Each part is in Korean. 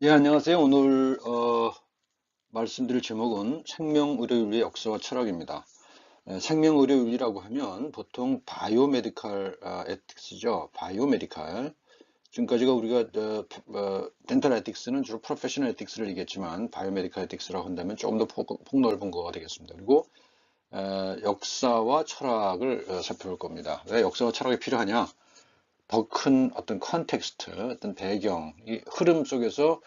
예, 안녕하세요. 오늘 말씀드릴 제목은 생명의료윤리의 역사와 철학입니다. 생명의료윤리라고 하면 보통 바이오메디칼 에틱스죠. 바이오메디칼. 지금까지가 우리가 덴탈 에틱스는 주로 프로페셔널 에틱스를 얘기했지만 바이오메디칼 에틱스라고 한다면 조금 더 폭넓은 거가 되겠습니다. 그리고 역사와 철학을 살펴볼 겁니다. 왜 역사와 철학이 필요하냐? 더 큰 어떤 컨텍스트, 어떤 배경, 이 흐름 속에서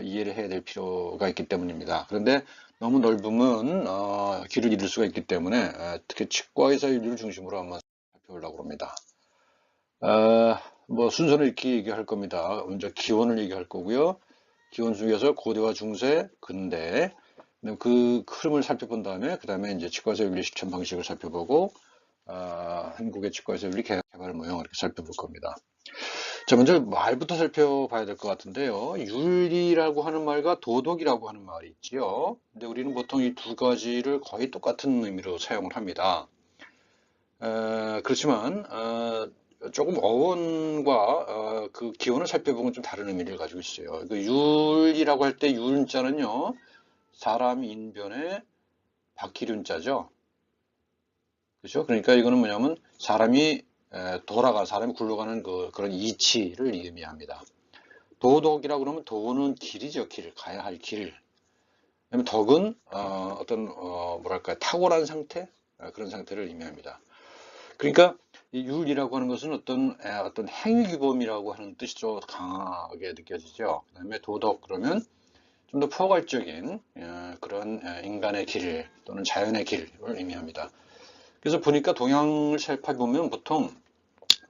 이해를 해야 될 필요가 있기 때문입니다. 그런데 너무 넓으면 길을 잃을 수가 있기 때문에 특히 치과의사 윤리를 중심으로 한번 살펴보려고 합니다. 뭐 순서는 이렇게 얘기할 겁니다. 먼저 기원을 얘기할 거고요. 기원 중에서 고대와 중세, 근대, 그 흐름을 살펴본 다음에 그 다음에 이제 치과의사 윤리 실천 방식을 살펴보고 한국의 치과의사 윤리 개발 모형을 이렇게 살펴볼 겁니다. 자, 먼저 말부터 살펴봐야 될 것 같은데요. 윤리라고 하는 말과 도덕이라고 하는 말이 있지요. 근데 우리는 보통 이 두 가지를 거의 똑같은 의미로 사용을 합니다. 그렇지만 조금 어원과 그 기원을 살펴보면 좀 다른 의미를 가지고 있어요. 그 율이라고 할 때 율자는요, 사람 인변의 바퀴륜자죠. 그렇죠? 그러니까 이거는 뭐냐면 사람이 사람이 굴러가는 그런 이치를 의미합니다. 도덕이라고 그러면 도는 길이죠, 길. 가야 할 길. 그다음에 덕은 어떤 뭐랄까 탁월한 상태 그런 상태를 의미합니다. 그러니까 이 율이라고 하는 것은 어떤 행위 규범이라고 하는 뜻이 좀 강하게 느껴지죠. 그다음에 도덕 그러면 좀 더 포괄적인 그런 인간의 길 또는 자연의 길을 의미합니다. 그래서 보니까 동양을 살펴보면 보통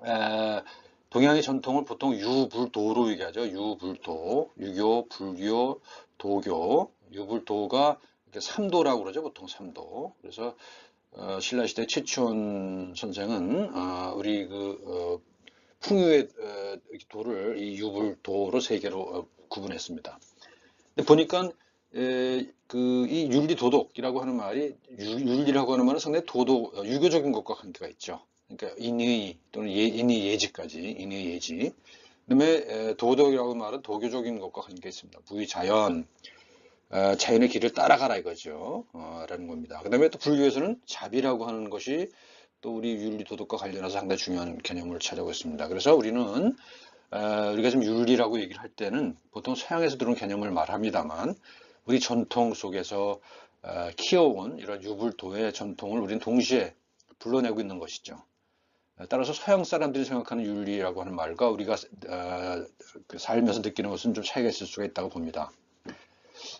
에, 동양의 전통을 보통 유불도로 얘기하죠. 유불도, 유교, 불교, 도교, 유불도가 이렇게 삼도라고 그러죠. 보통 삼도. 그래서 신라시대 최치원 선생은 우리 풍유의 도를 이 유불도로 세 개로 구분했습니다. 근데 보니까 이 윤리도덕이라고 하는 말이 윤리라고 하는 말은 상당히 유교적인 것과 관계가 있죠. 그러니까 인의 또는 인의 예지까지 인의 예지. 그다음에 도덕이라고 하는 말은 도교적인 것과 관계가 있습니다. 부의자연, 자연의 길을 따라가라 이거죠. 라는 겁니다. 그다음에 또 불교에서는 자비라고 하는 것이 또 우리 윤리 도덕과 관련해서 상당히 중요한 개념을 차지하고 있습니다. 그래서 우리가 지금 윤리라고 얘기를 할 때는 보통 서양에서 들어온 개념을 말합니다만 우리 전통 속에서 키워온 이런 유불도의 전통을 우리는 동시에 불러내고 있는 것이죠. 따라서 서양 사람들이 생각하는 윤리라고 하는 말과 우리가 살면서 느끼는 것은 좀 차이가 있을 수가 있다고 봅니다.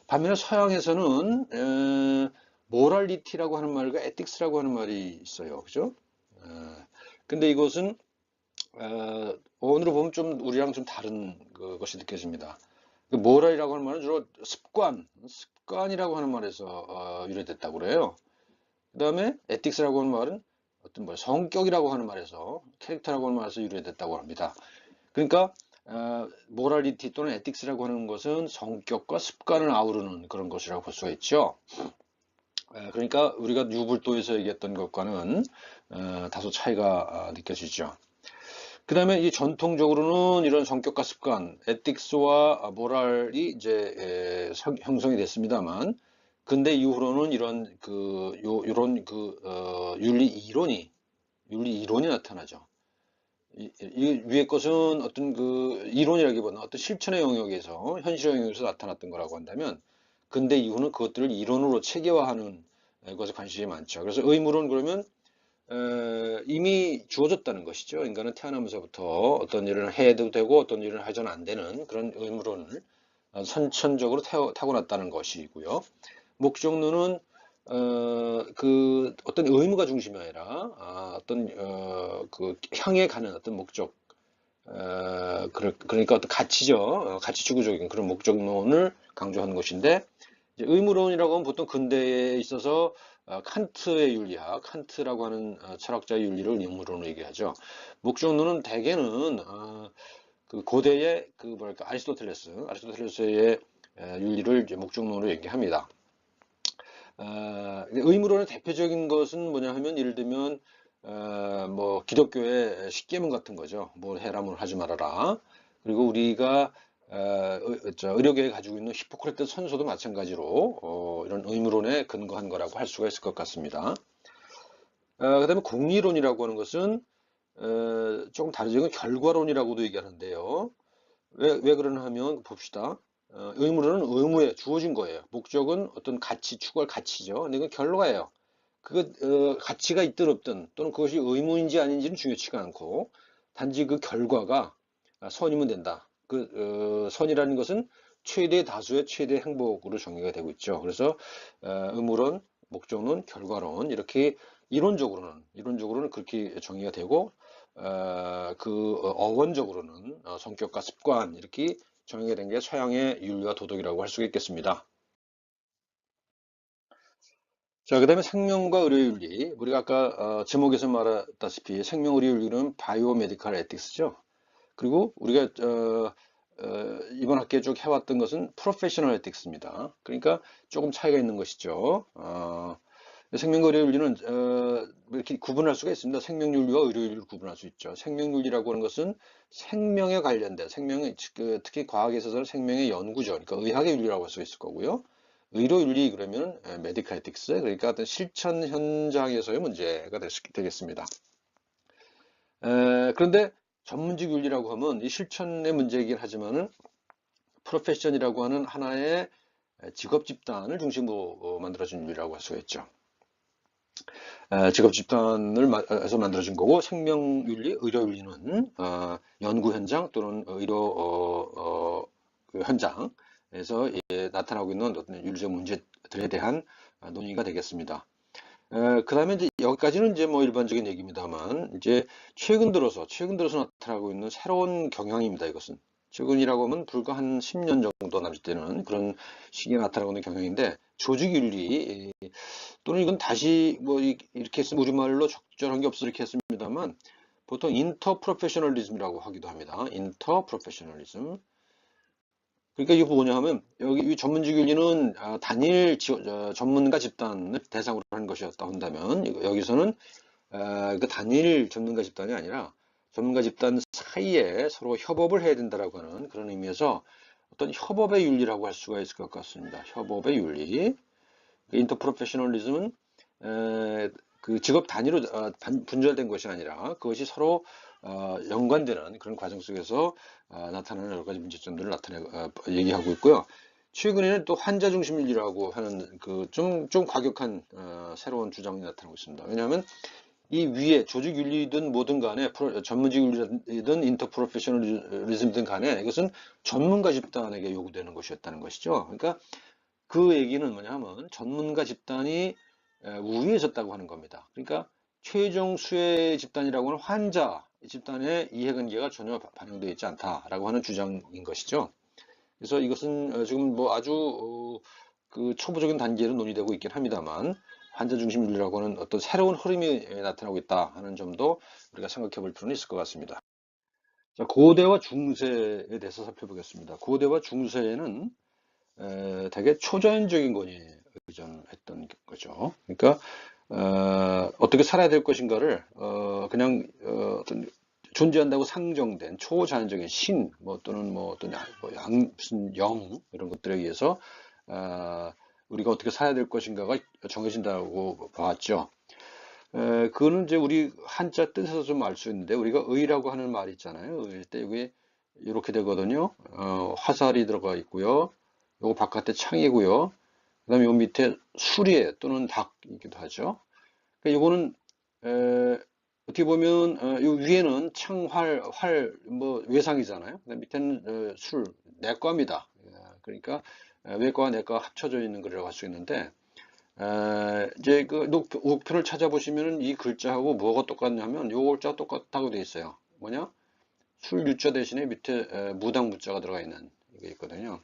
반면에 서양에서는 모랄리티라고 하는 말과 에틱스라고 하는 말이 있어요. 그죠? 근데 이것은 어원으로 보면 좀 우리랑 좀 다른 것이 느껴집니다. 그 모랄이라고 하는 말은 주로 습관이라고 하는 말에서 유래됐다고 그래요. 그 다음에 에틱스라고 하는 말은 어떤 성격이라고 하는 말에서 캐릭터라고 하는 말에서 유래됐다고 합니다. 그러니까 모랄리티 또는 에틱스라고 하는 것은 성격과 습관을 아우르는 그런 것이라고 볼 수가 있죠. 그러니까 우리가 유불도에서 얘기했던 것과는 다소 차이가 느껴지죠. 그 다음에 이 전통적으로는 이런 성격과 습관, 에틱스와 모랄이 이제 형성이 됐습니다만, 근대 이후로는 윤리 이론이 나타나죠. 이 위의 것은 어떤 이론이라기보다는 어떤 실천의 영역에서, 현실의 영역에서 나타났던 거라고 한다면, 근대 이후는 그것들을 이론으로 체계화하는 것에 관심이 많죠. 그래서 의무론 그러면 이미 주어졌다는 것이죠. 인간은 태어나면서부터 어떤 일을 해도 되고 어떤 일을 해서는 안 되는 그런 의무론을 선천적으로 타고났다는 것이고요. 목적론은 어떤 의무가 중심이 아니라 향해 가는 어떤 목적, 그러니까 어떤 가치죠. 가치 추구적인 그런 목적론을 강조하는 것인데 이제 의무론이라고 하면 보통 근대에 있어서 칸트의 윤리학, 칸트라고 하는 철학자의 윤리를 의무론으로 얘기하죠. 목적론은 대개는 그 고대의 뭐랄까 아리스토텔레스의 윤리를 이제 목적론으로 얘기합니다. 의무론의 대표적인 것은 뭐냐 하면 예를 들면 뭐 기독교의 십계명 같은 거죠. 뭘 해라 뭘 하지 말아라. 그리고 우리가 의료계에 가지고 있는 히포크라테스 선서도 마찬가지로 이런 의무론에 근거한 거라고 할 수가 있을 것 같습니다. 그다음에 공의론이라고 하는 것은 조금 다르죠. 이건 결과론이라고도 얘기하는데요. 왜 그러나 하면 봅시다. 의무론은 의무에 주어진 거예요. 목적은 어떤 가치, 추구할 가치죠. 근데 이건 결과예요. 가치가 있든 없든 또는 그것이 의무인지 아닌지는 중요치가 않고 단지 그 결과가 선이면 된다. 선이라는 것은 최대 다수의 최대 행복으로 정의가 되고 있죠. 그래서 의무론, 목적론, 결과론 이렇게 이론적으로는 그렇게 정의가 되고 어원적으로는 성격과 습관 이렇게 정의가 된 게 서양의 윤리와 도덕이라고 할 수가 있겠습니다. 자, 그 다음에 생명과 의료의 윤리. 우리가 아까 제목에서 말했다시피 생명 의료 윤리는 바이오메디컬 에틱스죠. 그리고 우리가 이번 학기에 쭉 해왔던 것은 프로페셔널 에틱스입니다. 그러니까 조금 차이가 있는 것이죠. 생명과 의료 윤리는 이렇게 구분할 수가 있습니다. 생명 윤리와 의료 윤리를 구분할 수 있죠. 생명 윤리라고 하는 것은 생명에 관련된 특히 과학에 있어서는 생명의 연구죠. 그러니까 의학의 윤리라고 할 수 있을 거고요. 의료윤리 그러면 메디컬 에틱스 그러니까 어떤 실천 현장에서의 문제가 되겠습니다. 그런데 전문직 윤리라고 하면 이 실천의 문제이긴 하지만은 프로페션이라고 하는 하나의 직업 집단을 중심으로 만들어진 윤리라고 할 수가 있죠. 직업 집단을 해서 만들어진 거고 생명윤리, 의료윤리는 연구 현장 또는 의료 그 현장에서 나타나고 있는 어떤 윤리적 문제들에 대한 논의가 되겠습니다. 그 다음에 이제 여기까지는 이제 뭐 일반적인 얘기입니다만 이제 최근 들어서 나타나고 있는 새로운 경향입니다. 이것은 최근이라고 하면 불과 한 10년 정도 남짓되는 그런 시기에 나타나고 있는 경향인데 조직윤리 또는 이건 다시 뭐 이렇게 했으면 우리말로 적절한 게 없어 이렇게 했습니다만 보통 인터프로페셔널리즘이라고 하기도 합니다. 인터프로페셔널리즘. 그러니까 이게 뭐냐 하면 여기 이 전문직 윤리는 단일 전문가 집단을 대상으로 하는 것이었다 한다면 여기서는 그 단일 전문가 집단이 아니라 전문가 집단 사이에 서로 협업을 해야 된다라고 하는 그런 의미에서 어떤 협업의 윤리라고 할 수가 있을 것 같습니다. 협업의 윤리. 인터프로페셔널리즘은 그 직업 단위로 분절된 것이 아니라 그것이 서로 연관되는 그런 과정 속에서 나타나는 여러 가지 문제점들을 얘기하고 있고요. 최근에는 또 환자 중심윤리라고 하는 그 좀 과격한 새로운 주장이 나타나고 있습니다. 왜냐하면 이 위에 조직 윤리든 뭐든 간에 전문직 윤리든 인터프로페셔널리즘든 간에 이것은 전문가 집단에게 요구되는 것이었다는 것이죠. 그러니까 그 얘기는 뭐냐면 전문가 집단이 우위에 섰다고 하는 겁니다. 그러니까 최종 수혜 집단이라고 하는 환자 집단의 이해관계가 전혀 반영되어 있지 않다라고 하는 주장인 것이죠. 그래서 이것은 지금 뭐 아주 그 초보적인 단계로 논의되고 있긴 합니다만 환자 중심 윤리라고 하는 어떤 새로운 흐름이 나타나고 있다 하는 점도 우리가 생각해 볼 필요는 있을 것 같습니다. 자, 고대와 중세에 대해서 살펴보겠습니다. 고대와 중세에는 되게 초자연적인 권위에 의존했던 거죠. 그러니까 떻게 살아야 될 것인가를 그냥 어떤 존재한다고 상정된 초자연적인 신, 뭐 또는 뭐 어떤 무슨 영 이런 것들에 의해서 우리가 어떻게 살아야 될 것인가가 정해진다고 봐왔죠. 그거는 이제 우리 한자 뜻에서 좀 알 수 있는데 우리가 의라고 하는 말 있잖아요. 의 때 이게 이렇게 되거든요. 화살이 들어가 있고요. 요거 바깥에 창이고요. 그 다음에 요 밑에 수리에 또는 닭이기도 하죠. 그러니까 요거는 어떻게 보면 요 위에는 창, 뭐 외상이잖아요. 밑에는 내과입니다. 그러니까 외과와 내과가 합쳐져 있는 글이라고 할 수 있는데 이제 그 우표를 찾아보시면은 이 글자하고 뭐가 똑같냐면 요 글자가 똑같다고 되어 있어요. 뭐냐? 술 유자 대신에 밑에 무당 무자가 들어가 있는 게 있거든요.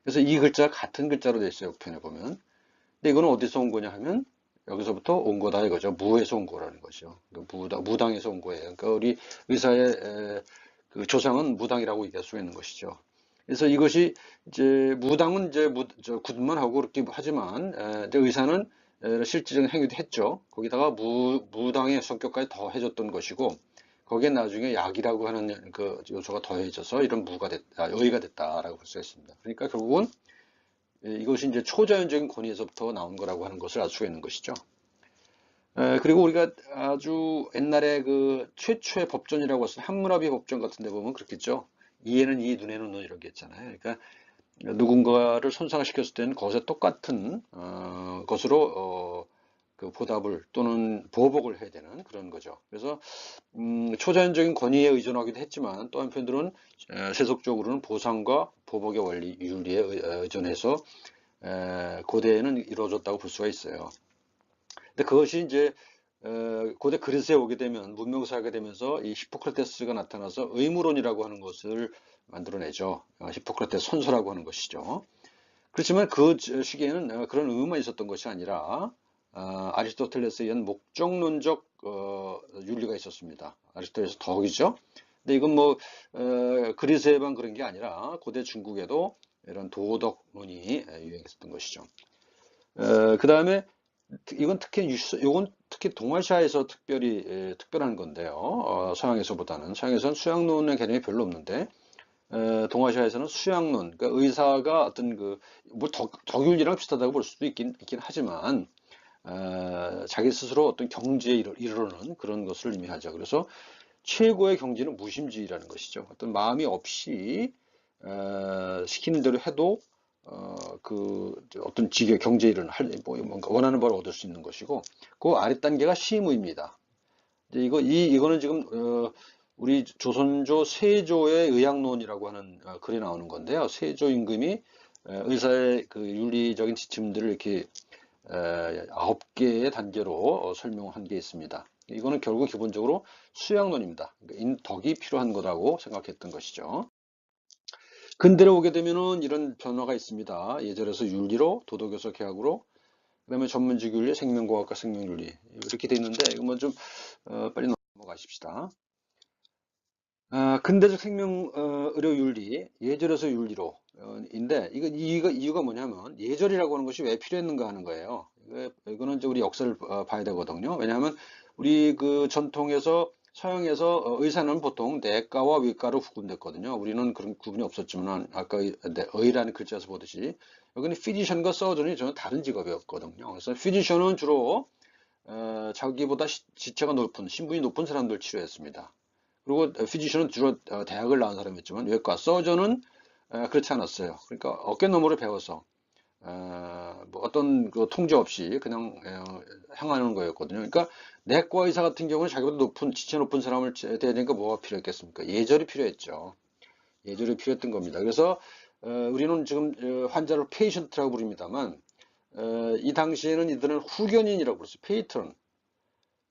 그래서 이 글자가 같은 글자로 되어 있어요. 우편에 보면. 근데 이거는 어디서 온 거냐 하면 여기서부터 온 거다 이거죠. 무에서 온 거라는 거죠. 무당에서 온 거예요. 그러니까 우리 의사의 그 조상은 무당이라고 얘기할 수 있는 것이죠. 그래서 이것이 이제 무당은 이제 굿만 하고 그렇게 하지만 이제 의사는 실질적인 행위도 했죠. 거기다가 무당의 성격까지 더 해줬던 것이고 거기에 나중에 약이라고 하는 그 요소가 더해져서 이런 의가 됐다라고 볼 수가 있습니다. 그러니까 결국은 이것이 이제 초자연적인 권위에서부터 나온 거라고 하는 것을 알 수가 있는 것이죠. 그리고 우리가 아주 옛날에 그 최초의 법전이라고 했을 때 함무라비 법전 같은 데 보면 그렇겠죠. 이에는 이, 눈에는 눈 이런 게 있잖아요. 그러니까 누군가를 손상을 시켰을 때는 거기서 똑같은 것으로 그 보답을 또는 보복을 해야 되는 그런 거죠. 그래서 초자연적인 권위에 의존하기도 했지만 또 한편으로는 세속적으로는 보상과 보복의 원리, 윤리에 의존해서 고대에는 이루어졌다고 볼 수가 있어요. 근데 그것이 이제 고대 그리스에 오게 되면 문명사에 되면서 이 히포크라테스가 나타나서 의무론이라고 하는 것을 만들어내죠. 히포크라테스 선서라고 하는 것이죠. 그렇지만 그 시기에는 그런 의무만 있었던 것이 아니라 아리스토텔레스에 의한 목적론적 윤리가 있었습니다. 아리스토텔레스 덕이죠. 근데 이건 뭐 그리스에만 그런 게 아니라 고대 중국에도 이런 도덕론이 유행했었던 것이죠. 그 다음에 이건 특히 동아시아에서 특별한 건데요. 서양에서는 수양론의 개념이 별로 없는데 동아시아에서는 수양론, 그러니까 의사가 어떤 뭐 덕윤이랑 비슷하다고 볼 수도 있긴 하지만 자기 스스로 어떤 경지에 이르는 그런 것을 의미하죠. 그래서 최고의 경지는 무심주의라는 것이죠. 어떤 마음이 없이 시키는 대로 해도 어떤 직의 경제 일을 뭔가 원하는 바를 얻을 수 있는 것이고, 그 아래 단계가 시무입니다. 이거는 지금 우리 조선조 세조의 의학론이라고 하는 글이 나오는 건데요. 세조 임금이 의사의 그 윤리적인 지침들을 이렇게 9개의 단계로 설명한 게 있습니다. 이거는 결국 기본적으로 수양론입니다. 그러니까 덕이 필요한 거라고 생각했던 것이죠. 근대로 오게 되면은 이런 변화가 있습니다. 예절에서 윤리로, 도덕에서 계학으로, 그다음에 전문직 윤리, 생명과학과 생명윤리 이렇게 돼 있는데 이거 뭐 좀 빨리 넘어가십시다. 근대적 의료 윤리, 예절에서 윤리로인데 이유가 뭐냐면 예절이라고 하는 것이 왜 필요했는가 하는 거예요. 이거는 이제 우리 역사를 봐야 되거든요. 왜냐하면 우리 그 전통에서 서양에서 의사는 보통 내과와 외과로 구분됐거든요. 우리는 그런 구분이 없었지만 아까 의라는 글자에서 보듯이 여기는 피지션과 서전이 전혀 다른 직업이었거든요. 그래서 피지션은 주로 자기보다 지체가 높은 신분이 높은 사람들 치료했습니다. 그리고 피지션은 주로 대학을 나온 사람이었지만 외과 서전은 그렇지 않았어요. 그러니까 어깨너머를 배워서 뭐 어떤 그 통제 없이 그냥 향하는 거였거든요. 그러니까 내과 의사 같은 경우는 자기보다 지체 높은 사람을 대하니까 뭐가 필요했겠습니까? 예절이 필요했죠. 예절이 필요했던 겁니다. 그래서 우리는 지금 환자를 페이션트라고 부릅니다만 이 당시에는 이들은 후견인이라고 불렀어요. 페이트론.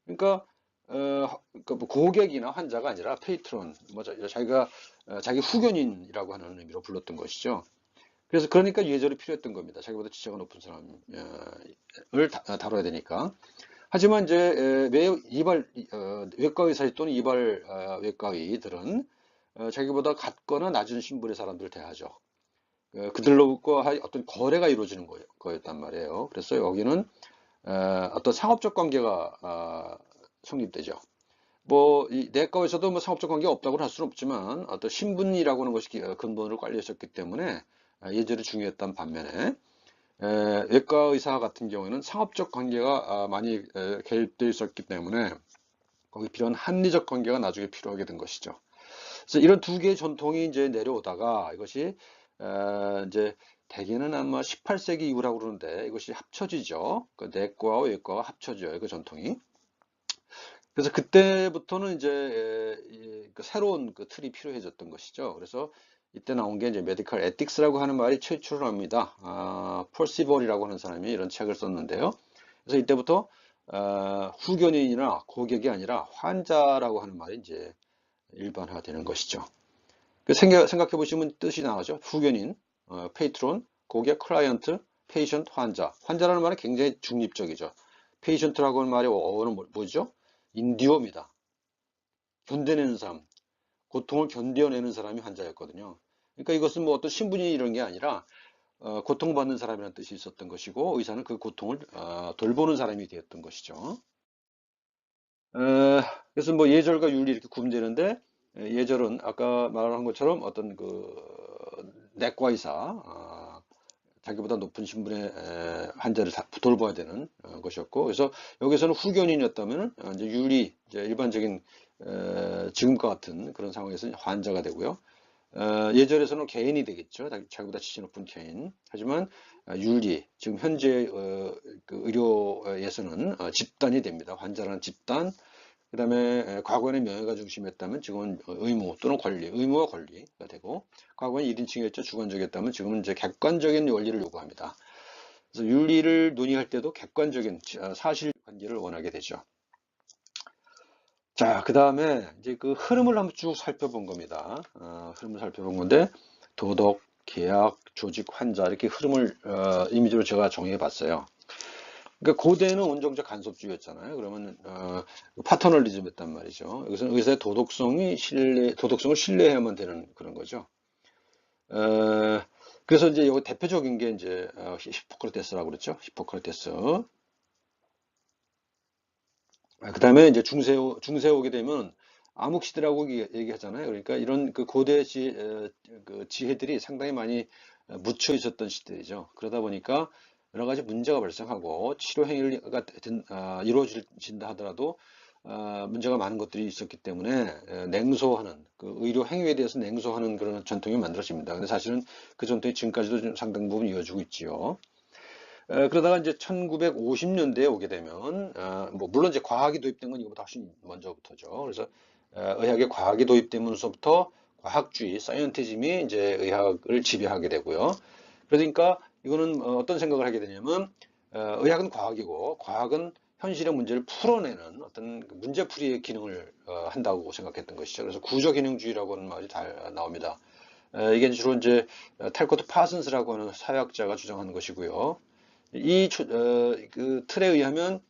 그러니까 그러니까 뭐 고객이나 환자가 아니라 페이트론, 뭐 자기가 자기 후견인이라고 하는 의미로 불렀던 것이죠. 그래서 그러니까 예절이 필요했던 겁니다. 자기보다 지체가 높은 사람을 다뤄야 되니까. 하지만 이제 외과 의사 또는 이발 외과 의들은 자기보다 같거나 낮은 신분의 사람들을 대하죠. 그들과 어떤 거래가 이루어지는 거였단 말이에요. 그래서 여기는 어떤 상업적 관계가 성립되죠. 뭐, 이 내과에서도 뭐 상업적 관계가 없다고 할 수는 없지만 어떤 신분이라고 하는 것이 근본으로 깔려 있었기 때문에 예절이 중요했던 반면에 외과 의사 같은 경우에는 상업적 관계가 많이 개입되어 있었기 때문에 거기 필요한 합리적 관계가 나중에 필요하게 된 것이죠. 그래서 이런 두 개의 전통이 이제 내려오다가 이것이 이제 대개는 아마 18세기 이후라고 그러는데 이것이 합쳐지죠. 그 내과와 외과가 합쳐져요. 그 전통이. 그래서 그때부터는 이제 그 새로운 그 틀이 필요해졌던 것이죠. 그래서 이때 나온 게 이제 메디컬 에틱스라고 하는 말이 최초로 합니다. 펄시벌이라고 하는 사람이 이런 책을 썼는데요. 그래서 이때부터 후견인이나 고객이 아니라 환자라고 하는 말이 이제 일반화되는 것이죠. 생각해 보시면 뜻이 나오죠. 후견인, 페이트론, 고객, 클라이언트, 페이션트, 환자. 환자라는 말은 굉장히 중립적이죠. 페이션트라고 하는 말의 어원은 뭐죠? 인디오입니다. 견뎌내는 사람, 고통을 견뎌내는 사람이 환자였거든요. 그러니까 이것은 뭐 어떤 신분이 이런 게 아니라 고통받는 사람이라는 뜻이 있었던 것이고 의사는 그 고통을 돌보는 사람이 되었던 것이죠. 그래서 뭐 예절과 윤리 이렇게 구분되는데 예절은 아까 말한 것처럼 어떤 그 내과 의사, 자기보다 높은 신분의 환자를 돌봐야 되는 것이었고, 그래서 여기서는 후견인이었다면 이제 윤리, 이제 일반적인 지금과 같은 그런 상황에서는 환자가 되고요. 예절에서는 개인이 되겠죠. 자기보다 지위 높은 개인. 하지만 윤리, 지금 현재 그 의료에서는 집단이 됩니다. 환자라는 집단. 그 다음에 과거에는 명예가 중심이었다면 지금은 의무 또는 권리, 의무와 권리가 되고, 과거에는 1인칭이었죠. 주관적이었다면 지금은 이제 객관적인 원리를 요구합니다. 그래서 윤리를 논의할 때도 객관적인 사실관계를 원하게 되죠. 자, 그 다음에 이제 그 흐름을 한번 쭉 살펴본 겁니다. 흐름을 살펴본 건데, 도덕, 계약, 조직, 환자 이렇게 흐름을 이미지로 제가 정해 봤어요. 그러니까 고대는 온정적 간섭주의였잖아요. 그러면 파터널리즘이었단 말이죠. 여기서는 의사의 도덕성을 신뢰해야만 되는 그런 거죠. 그래서 이제 요 대표적인 게 이제 히포크라테스라고 그랬죠. 히포크라테스. 그 다음에 이제 중세 오게 되면 암흑시대라고 얘기하잖아요. 그러니까 이런 그 고대 그 지혜들이 상당히 많이 묻혀 있었던 시대이죠. 그러다 보니까 여러 가지 문제가 발생하고 치료 행위가 이루어진다 하더라도 문제가 많은 것들이 있었기 때문에 냉소하는 그 의료 행위에 대해서 냉소하는 그런 전통이 만들어집니다. 근데 사실은 그 전통이 지금까지도 좀 상당 부분 이어지고 있지요. 그러다가 이제 1950년대에 오게 되면, 뭐, 물론 이제 과학이 도입된 건 이거보다 훨씬 먼저부터죠. 그래서, 의학에 과학이 도입되면서부터 과학주의, 사이언티즘이 이제 의학을 지배하게 되고요. 그러니까 이거는 어떤 생각을 하게 되냐면, 의학은 과학이고, 과학은 현실의 문제를 풀어내는 어떤 문제풀이의 기능을 한다고 생각했던 것이죠. 그래서 구조개념주의라고 하는 말이 다 나옵니다. 이게 주로 이제 탈코트 파슨스라고 하는 사회학자가 주장하는 것이고요. 그 틀에 의하면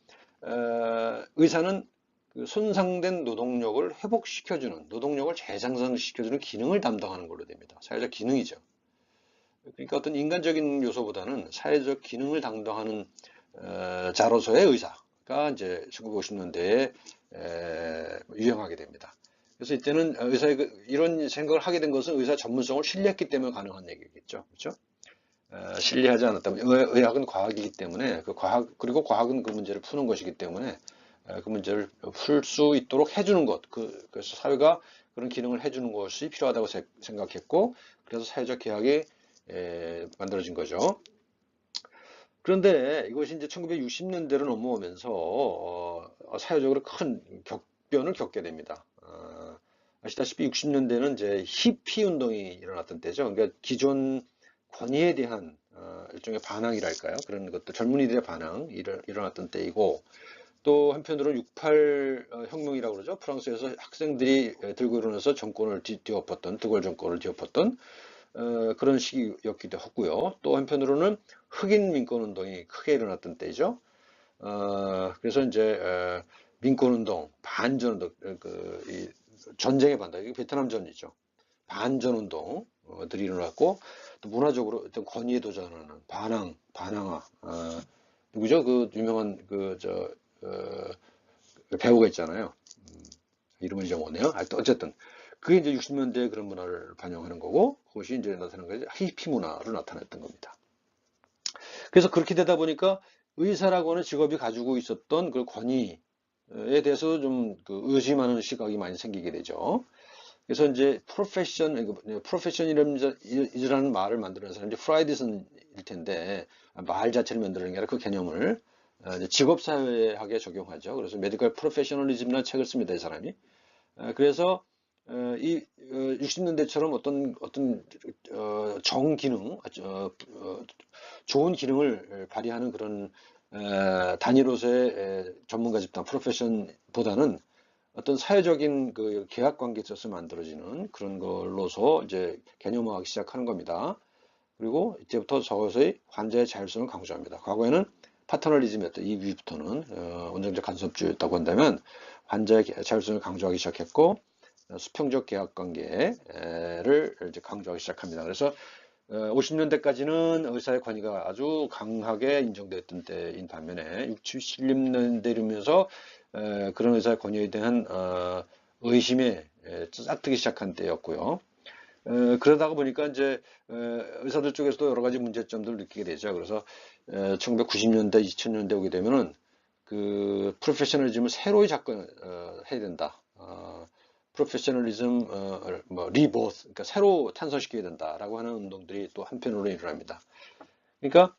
의사는 그 손상된 노동력을 회복시켜주는, 노동력을 재생산시켜주는 기능을 담당하는 걸로 됩니다. 사회적 기능이죠. 그러니까 어떤 인간적인 요소보다는 사회적 기능을 담당하는 자로서의 의사가 이제 1950년대에 유행하게 됩니다. 그래서 이때는 이런 생각을 하게 된 것은 의사 전문성을 신뢰했기 때문에 가능한 얘기겠죠. 그렇죠? 신뢰하지 않았다면 의학은 과학이기 때문에 그리고 과학은 그 문제를 푸는 것이기 때문에 그 문제를 풀 수 있도록 해주는 것, 그래서 사회가 그런 기능을 해주는 것이 필요하다고 생각했고, 그래서 사회적 계약이 만들어진 거죠. 그런데 이것이 이제 1960년대로 넘어오면서 사회적으로 큰 격변을 겪게 됩니다. 아시다시피 60년대는 이제 히피 운동이 일어났던 때죠. 그러니까 기존 권위에 대한 일종의 반항이랄까요? 그런 것들, 젊은이들의 반항 일어났던 때이고, 또 한편으로는 68 혁명이라고 그러죠. 프랑스에서 학생들이 들고 일어나서 정권을 뒤엎었던, 드골 정권을 뒤엎었던 그런 시기였기도 하고요. 또 한편으로는 흑인 민권 운동이 크게 일어났던 때죠. 그래서 이제 민권 운동, 반전 운동, 이 전쟁의 반대, 이게 베트남 전이죠. 반전 운동들이 일어났고, 또 문화적으로 어떤 권위에 도전하는 반항아, 누구죠? 그 유명한 배우가 있잖아요. 이름은 잊어먹네요. 어쨌든 그게 이제 60년대에 그런 문화를 반영하는 거고, 그것이 이제 나타난 것이 히피 문화로 나타났던 겁니다. 그래서 그렇게 되다 보니까 의사라고 하는 직업이 가지고 있었던 그 권위에 대해서 좀 의심하는 시각이 많이 생기게 되죠. 그래서 이제 프로페셔널이라는 말을 만드는 사람이 프라이드슨일 텐데, 말 자체를 만드는 게 아니라 그 개념을 직업사회학에 적용하죠. 그래서 메디컬 프로페셔널리즘이라는 책을 씁니다, 이 사람이. 그래서 이 60년대처럼 어떤 정기능, 좋은 기능을 발휘하는 그런 단위로서의 전문가 집단 프로페션보다는 어떤 사회적인 그 계약 관계에 있어서 만들어지는 그런 걸로서 이제 개념화하기 시작하는 겁니다. 그리고 이때부터 서서히 환자의 자율성을 강조합니다. 과거에는 파터널리즘이었다. 이 위부터는 원정적 간섭주의였다고 한다면 환자의 자율성을 강조하기 시작했고 수평적 계약 관계를 이제 강조하기 시작합니다. 그래서 50년대까지는 의사의 권위가 아주 강하게 인정됐던 때인 반면에 60, 70년대 이르면서 그런 의사의 권위에 대한 의심에 싹트기 시작한 때였고요. 그러다가 보니까 이제 의사들 쪽에서도 여러 가지 문제점들을 느끼게 되죠. 그래서 1990년대, 2000년대 오게 되면은 그 프로페셔널리즘을 새로이 해야 된다. 프로페셔널리즘 뭐 리보스, 그러니까 새로 탄생시켜야 된다라고 하는 운동들이 또 한편으로 일어납니다. 그러니까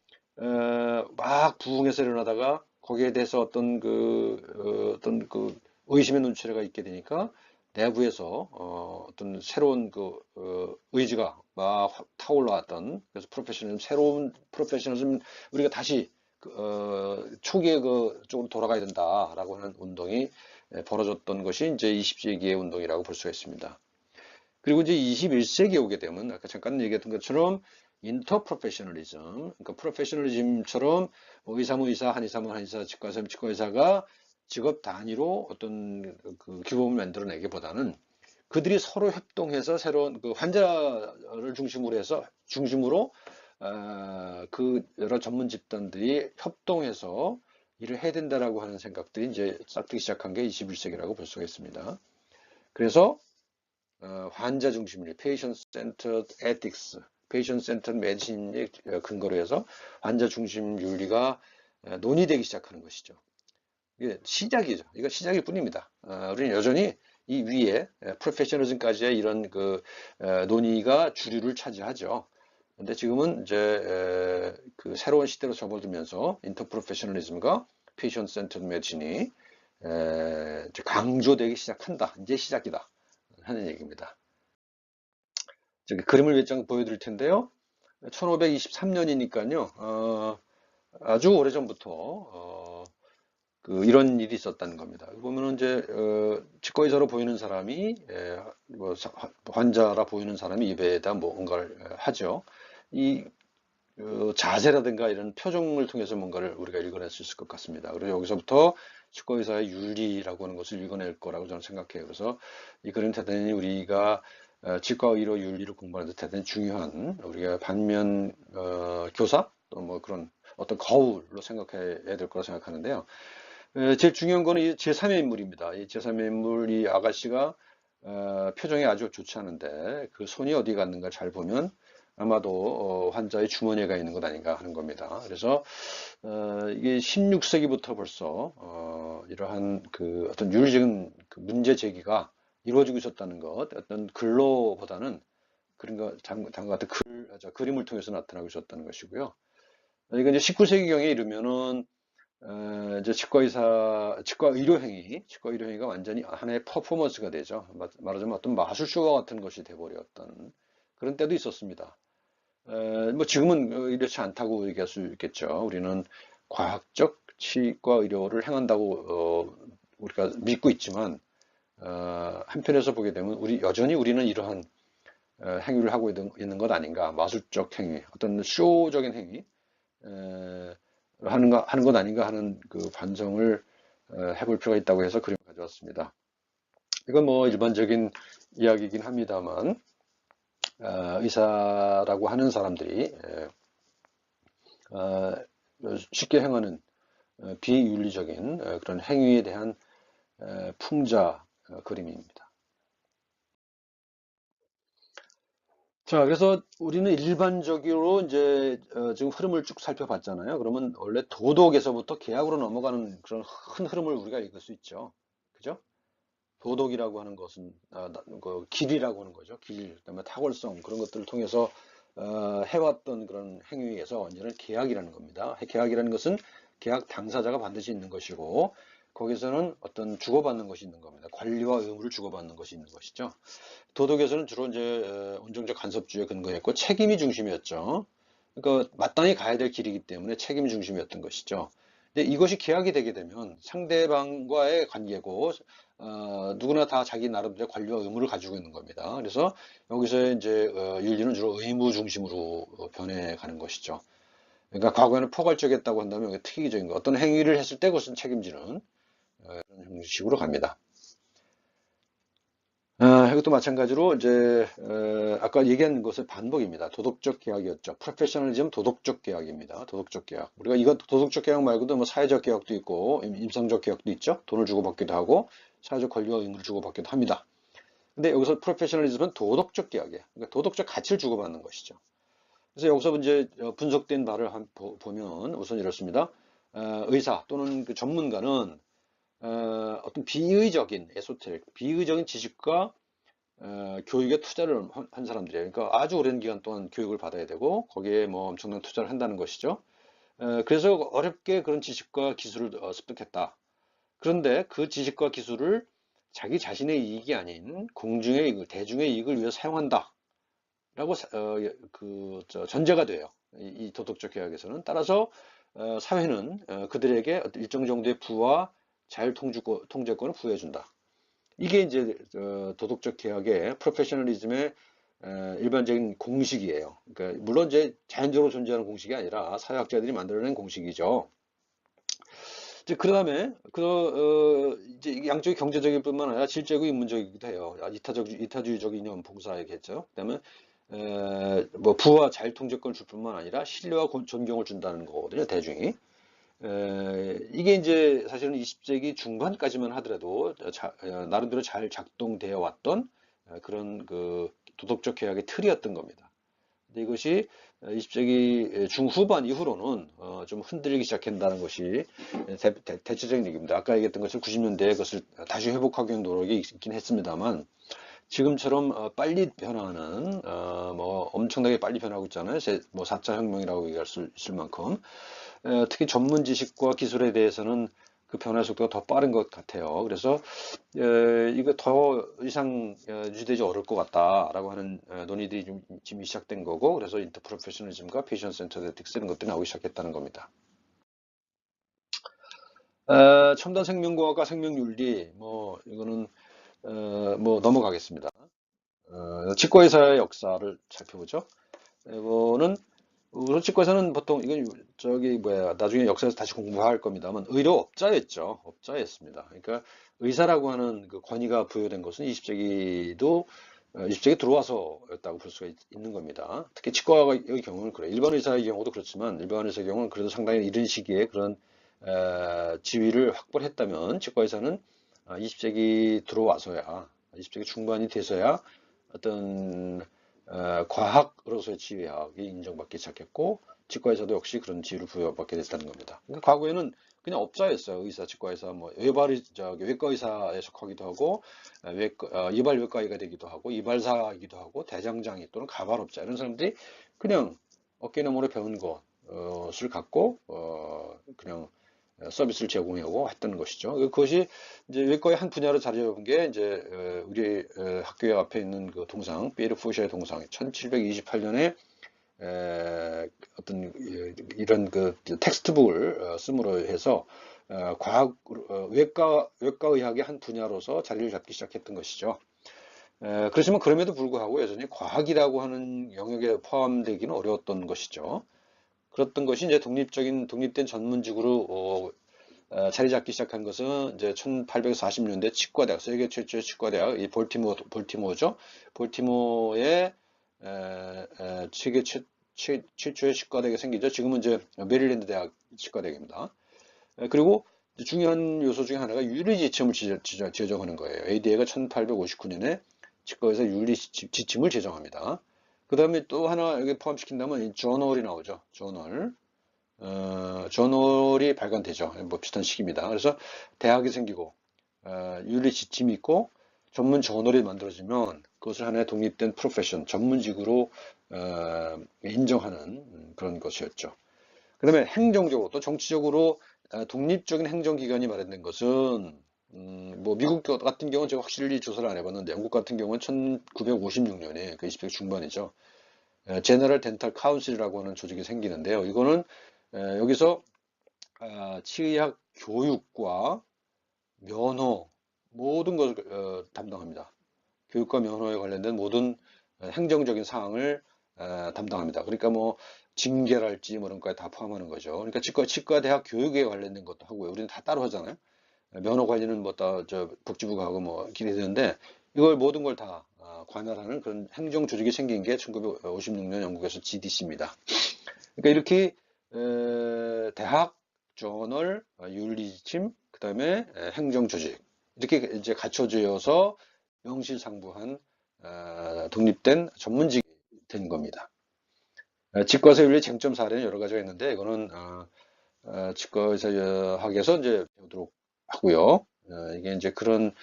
막 부흥해서 일어나다가 거기에 대해서 어떤 그 의심의 눈초리가 있게 되니까 내부에서 어떤 새로운 의지가 막 타올라왔던, 그래서 새로운 프로페셔널즘, 우리가 다시 초기의 그 쪽으로 돌아가야 된다라고 하는 운동이 벌어졌던 것이 이제 20세기의 운동이라고 볼 수가 있습니다. 그리고 이제 21세기에 오게 되면 아까 잠깐 얘기했던 것처럼 인터프로페셔널리즘, 그러니까 프로페셔널리즘처럼 의사면 의사, 한의사면 한의사, 치과의사면 치과의사가 직업 단위로 어떤 그 규범을 만들어내기보다는 그들이 서로 협동해서 새로운 그 환자를 중심으로 그 여러 전문 집단들이 협동해서 일을 해야 된다라고 하는 생각들이 이제 싹트기 시작한 게 21세기라고 볼 수가 있습니다. 그래서 환자 중심주의, patient-centered ethics, patient-centered medicine의 근거로 해서 환자 중심 윤리가 논의되기 시작하는 것이죠. 이게 시작이죠. 이거 시작일 뿐입니다. 우리는 여전히 이 위에 프로페셔널즘까지의 이런 그 논의가 주류를 차지하죠. 근데 지금은 이제 그 새로운 시대로 접어들면서 인터프로페셔널리즘과 페이션트 센터드 메디신이 이제 강조되기 시작한다. 이제 시작이다 하는 얘기입니다. 저기 그림을 몇 장 보여드릴 텐데요. 1523년이니까요. 아주 오래전부터 이런 일이 있었다는 겁니다. 보면은 이제 치과의사로 보이는 사람이 뭐 환자라 보이는 사람이 입에다 뭔가를 하죠. 이 자세라든가 이런 표정을 통해서 뭔가를 우리가 읽어낼 수 있을 것 같습니다. 그리고 여기서부터 치과의사의 윤리라고 하는 것을 읽어낼 거라고 저는 생각해요. 그래서 이 그림은 대단히 우리가 치과의료 윤리를 공부하는 데 대단히 중요한 우리가 반면 교사 또 뭐 그런 어떤 거울로 생각해야 될 거라고 생각하는데요. 제일 중요한 거는 이 제3의 인물입니다. 이 제3의 인물, 이 아가씨가 표정이 아주 좋지 않은데 그 손이 어디 갔는가 잘 보면 아마도 환자의 주머니에 가 있는 것 아닌가 하는 겁니다. 그래서 이게 16세기부터 벌써 이러한 그 어떤 윤리적인 그 문제 제기가 이루어지고 있었다는 것, 어떤 글로보다는 그런 거 잠깐 같은 그림을 통해서 나타나고 있었다는 것이고요. 이건 이제 19세기경에 이르면은 이제 치과 의료행위가 완전히 하나의 퍼포먼스가 되죠. 말하자면 어떤 마술쇼와 같은 것이 돼버렸던 그런 때도 있었습니다. 뭐 지금은 이렇지 않다고 얘기할 수 있겠죠. 우리는 과학적 치과 의료를 행한다고 우리가 믿고 있지만 한편에서 보게 되면 여전히 우리는 이러한 행위를 하고 있는 것 아닌가, 마술적 행위, 어떤 쇼적인 행위 하는 것 아닌가 하는 그 반성을 해볼 필요가 있다고 해서 그림을 가져왔습니다. 이건 뭐 일반적인 이야기이긴 합니다만 의사라고 하는 사람들이 쉽게 행하는 비윤리적인 그런 행위에 대한 풍자 그림입니다. 자, 그래서 우리는 일반적으로 이제 지금 흐름을 쭉 살펴봤잖아요. 그러면 원래 도덕에서부터 계약으로 넘어가는 그런 큰 흐름을 우리가 읽을 수 있죠. 그죠? 도덕이라고 하는 것은 그 길이라고 하는 거죠. 길, 그다음에 탁월성 그런 것들을 통해서 해왔던 그런 행위에서 언제는 계약이라는 겁니다. 계약이라는 것은 계약 당사자가 반드시 있는 것이고 거기서는 어떤 주고받는 것이 있는 겁니다. 권리와 의무를 주고받는 것이 있는 것이죠. 도덕에서는 주로 이제 온정적 간섭주의에 근거했고 책임이 중심이었죠. 그러니까 마땅히 가야 될 길이기 때문에 책임이 중심이었던 것이죠. 근데 이것이 계약이 되게 되면 상대방과의 관계고 누구나 다 자기 나름대로 권리와 의무를 가지고 있는 겁니다. 그래서 여기서 이제 윤리는 주로 의무 중심으로 변해가는 것이죠. 그러니까 과거에는 포괄적이었다고 한다면 여기 특이적인 거, 어떤 행위를 했을 때 그것은 책임지는 그런 형식으로 갑니다. 이것도 마찬가지로 이제 아까 얘기한 것의 반복입니다. 도덕적 계약이었죠. 프로페셔널리즘 도덕적 계약입니다. 도덕적 계약. 우리가 이거 도덕적 계약 말고도 뭐 사회적 계약도 있고 임상적 계약도 있죠. 돈을 주고받기도 하고 사회적 권리와 의무를 주고받기도 합니다. 근데 여기서 프로페셔널리즘은 도덕적 계약이에요. 그러니까 도덕적 가치를 주고받는 것이죠. 그래서 여기서 이제 분석된 바를 보면 우선 이렇습니다. 의사 또는 그 전문가는 어떤 비의적인 에소테릭, 비의적인 지식과 교육에 투자를 한 사람들이에요. 그러니까 아주 오랜 기간 동안 교육을 받아야 되고 거기에 뭐 엄청난 투자를 한다는 것이죠. 그래서 어렵게 그런 지식과 기술을 습득했다. 그런데 그 지식과 기술을 자기 자신의 이익이 아닌 공중의 이익, 대중의 이익을 위해 사용한다. 라고 전제가 돼요. 이 도덕적 계약에서는. 따라서 사회는 그들에게 일정 정도의 부와 자율통제권을 부여해준다. 이게 이제 도덕적 계약의 프로페셔널리즘의 일반적인 공식이에요. 그러니까 물론 이제 자연적으로 존재하는 공식이 아니라 사회학자들이 만들어낸 공식이죠. 이제 그 다음에 이제 양쪽이 경제적일 뿐만 아니라 질적이고 인문적이기도 해요. 이타주의적 이념 봉사이겠죠. 그다음에 뭐 부와 자율통제권을 줄 뿐만 아니라 신뢰와 존경을 준다는 거거든요. 대중이. 이게 이제 사실은 20세기 중반까지만 하더라도 나름대로 잘 작동되어 왔던 그런 그 도덕적 계약의 틀이었던 겁니다. 근데 이것이 20세기 중후반 이후로는 좀 흔들리기 시작한다는 것이 대체적인 얘기입니다. 아까 얘기했던 것을 90년대에 그것을 다시 회복하기 위한 노력이 있긴 했습니다만 지금처럼 빨리 변화하는 뭐 엄청나게 빨리 변하고 있잖아요. 뭐 4차 혁명이라고 얘기할 수 있을 만큼 특히 전문 지식과 기술에 대해서는 그 변화 속도가 더 빠른 것 같아요. 그래서 이거 더 이상 유지되지 어려울 것 같다라고 하는 논의들이 좀 지금 시작된 거고, 그래서 인터프로페셔널리즘과 페이션 센터드 에틱스 이런 것들이 나오기 시작했다는 겁니다. 첨단 생명과학과 생명윤리 뭐 이거는 뭐 넘어가겠습니다. 치과의사의 역사를 살펴보죠. 이거는 우선 치과에서는 보통 이건 저기 뭐야 나중에 역사에서 다시 공부할 겁니다만 의료업자였죠. 업자였습니다. 그러니까 의사라고 하는 그 권위가 부여된 것은 20세기도 20세기 들어와서였다고 볼 수가 있는 겁니다. 특히 치과의 경우는 그래요. 일반 의사의 경우도 그렇지만 일반 의사의 경우는 그래도 상당히 이른 시기에 그런 지위를 확보를 했다면 치과 의사는 20세기 들어와서야 20세기 중반이 돼서야 어떤 과학으로서의 지휘학이 인정받기 시작했고 치과에서도 역시 그런 지위를 부여받게 됐다는 겁니다. 그러니까 과거에는 그냥 업자였어요. 의사, 치과의사, 뭐 외과 의사에 속하기도 하고 이발 외과의가 되기도 하고 이발사이기도 하고 대장장이 또는 가발업자 이런 사람들이 그냥 어깨너머로 배운 것을 갖고 그냥 서비스를 제공하고 했던 것이죠. 그것이 이제 외과의 한 분야로 자리 잡은 게 이제 우리 학교 앞에 있는 그 동상, 피에르 푸시의 동상, 1728년에 어떤 이런 그 텍스트북을 쓰므로 해서 과학 외과의학의 한 분야로서 자리를 잡기 시작했던 것이죠. 그렇지만 그럼에도 불구하고 여전히 과학이라고 하는 영역에 포함되기는 어려웠던 것이죠. 그랬던 것이 이제 독립된 전문직으로 자리 잡기 시작한 것은 이제 1840년대 치과대학, 세계 최초의 치과대학, 이 볼티모어죠. 볼티모어의 세계 최초의 치과대학이 생기죠. 지금은 이제 메릴랜드 대학 치과대학입니다. 그리고 중요한 요소 중에 하나가 윤리지침을 제정하는 거예요. ADA가 1859년에 치과에서 윤리지침을 제정합니다. 그 다음에 또 하나 여기 포함시킨다면 이 저널이 나오죠. 저널이 발간되죠. 뭐 비슷한 시기입니다. 그래서 대학이 생기고 윤리 지침이 있고 전문 저널이 만들어지면 그것을 하나의 독립된 프로페션, 전문직으로 인정하는 그런 것이었죠. 그 다음에 행정적으로 또 정치적으로 독립적인 행정기관이 마련된 것은 뭐 미국 같은 경우는 제가 확실히 조사를 안 해봤는데 영국 같은 경우는 1956년에 그 20세기 중반이죠. 제너럴 덴탈 카운실이라고 하는 조직이 생기는데요. 이거는 여기서 치의학 교육과 면허 모든 것을 담당합니다. 교육과 면허에 관련된 모든 행정적인 사항을 담당합니다. 그러니까 뭐 징계랄지 뭐 이런 거에 다 포함하는 거죠. 그러니까 치과 대학 교육에 관련된 것도 하고요. 우리는 다 따로 하잖아요. 면허 관리는 뭐 저 복지부가 하고 뭐 이렇게 되는데 이걸 모든 걸 다 관할하는 그런 행정 조직이 생긴 게 1956년 영국에서 GDC입니다. 그러니까 이렇게 대학, 저널, 윤리지침, 그 다음에 행정 조직 이렇게 이제 갖춰져서 명실상부한 독립된 전문직이 된 겁니다. 치과의사윤리 쟁점 사례는 여러 가지가 있는데 이거는 치과의사학에서 이제 배우도록 하고요. 이게 이제 그런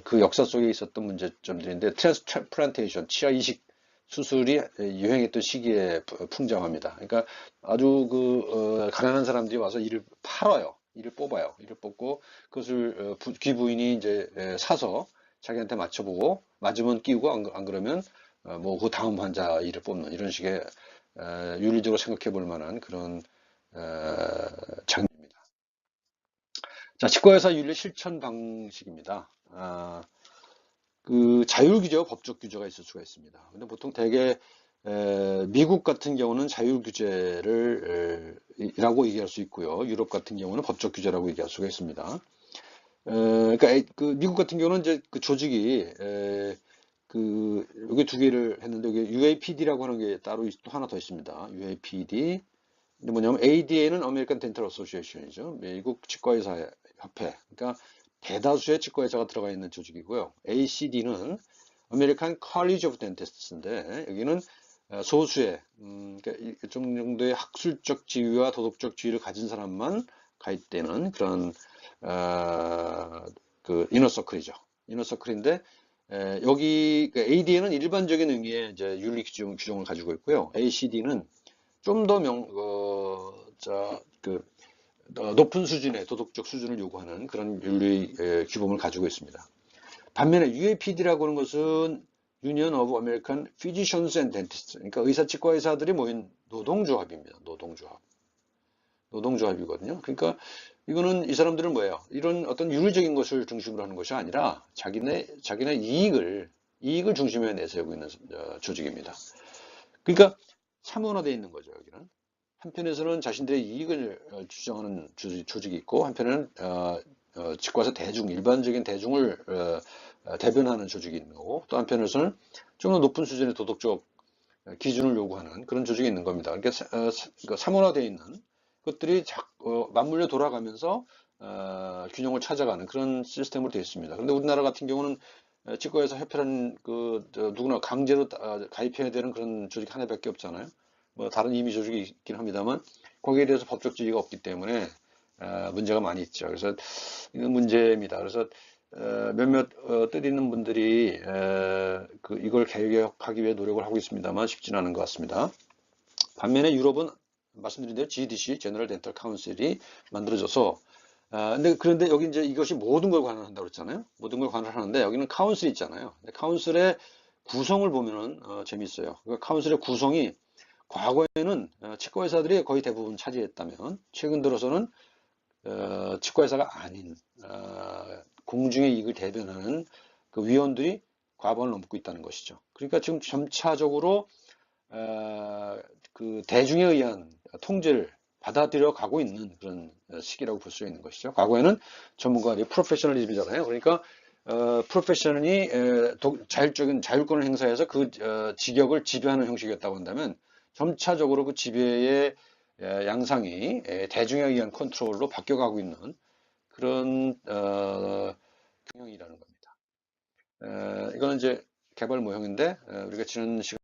그 역사 속에 있었던 문제점들인데 트랜스플란테이션 치아 이식 수술이 유행했던 시기에 풍장합니다. 그러니까 아주 가난한 사람들이 와서 이를 팔아요. 이를 뽑아요. 이를 뽑고 그것을 귀 부인이 이제 사서 자기한테 맞춰보고 맞으면 끼우고 안 그러면 뭐 그 다음 환자 이를 뽑는 이런 식의 윤리적으로 생각해 볼 만한 그런 장면입니다. 자, 치과의사 윤리 실천 방식입니다. 그 자율 규제와 법적 규제가 있을 수가 있습니다. 근데 보통 대개 미국 같은 경우는 자율 규제를 이라고 얘기할 수 있고요. 유럽 같은 경우는 법적 규제라고 얘기할 수가 있습니다. 그러니까 그 미국 같은 경우는 이제 그 조직이 여기 두 개를 했는데 여기 UAPD라고 하는 게 따로 또 하나 더 있습니다. UAPD. 근데 뭐냐면 ADA는 American Dental Association이죠. 미국 치과의사 협회. 그러니까 대다수의 치과의사가 들어가 있는 조직이고요. ACD는 American College of Dentists인데 여기는 소수의 그러니까 일정 정도의 학술적 지위와 도덕적 지위를 가진 사람만 가입되는 그런 그 이너서클이죠. 이너서클인데 여기 ADA는 일반적인 의미의 이제 윤리 규정을 가지고 있고요. ACD는 좀 더 높은 수준의 도덕적 수준을 요구하는 그런 윤리 규범을 가지고 있습니다. 반면에 UAPD라고 하는 것은 Union of American Physicians and Dentists, 그러니까 의사 치과 의사들이 모인 노동조합입니다. 노동조합이거든요. 그러니까 이거는 이 사람들은 뭐예요? 이런 어떤 윤리적인 것을 중심으로 하는 것이 아니라 자기네 이익을 중심에 내세우고 있는 조직입니다. 그러니까 사문화되어 있는 거죠, 여기는. 한편에서는 자신들의 이익을 주장하는 조직이 있고, 한편에는 치과에서 일반적인 대중을 대변하는 조직이 있는 거고, 또 한편에서는 좀 더 높은 수준의 도덕적 기준을 요구하는 그런 조직이 있는 겁니다. 그러니까 사문화되어 있는 것들이 맞물려 돌아가면서 균형을 찾아가는 그런 시스템으로 되어 있습니다. 그런데 우리나라 같은 경우는 치과의사 협회라는 누구나 강제로 가입해야 되는 그런 조직 하나밖에 없잖아요. 뭐 다른 임의 조직이 있긴 합니다만 거기에 대해서 법적 지위가 없기 때문에 문제가 많이 있죠. 그래서 이건 문제입니다. 그래서 몇몇 뜻 있는 분들이 이걸 개혁하기 위해 노력을 하고 있습니다만 쉽지는 않은 것 같습니다. 반면에 유럽은 말씀드린 대로 GDC, General Dental Council이 만들어져서 그런데 여기 이제 이것이 모든 걸 관할한다고 그랬잖아요. 모든 걸 관할하는데 여기는 카운슬이 있잖아요. 카운슬의 구성을 보면은 재밌어요. 그 카운슬의 구성이 과거에는 치과의사들이 거의 대부분 차지했다면 최근 들어서는 치과의사가 아닌 공중의 이익을 대변하는 그 위원들이 과반을 넘고 있다는 것이죠. 그러니까 지금 점차적으로 그 대중에 의한 통제를 받아들여 가고 있는 그런 시기라고 볼 수 있는 것이죠. 과거에는 전문가들이 프로페셔널리즘이잖아요. 그러니까 프로페셔널이 자율적인 자율권을 행사해서 그 직역을 지배하는 형식이었다고 한다면 점차적으로 그 지배의 양상이 대중에 의한 컨트롤로 바뀌어가고 있는 그런 경영이라는 겁니다. 이거는 이제 개발 모형인데 우리가 지난 시간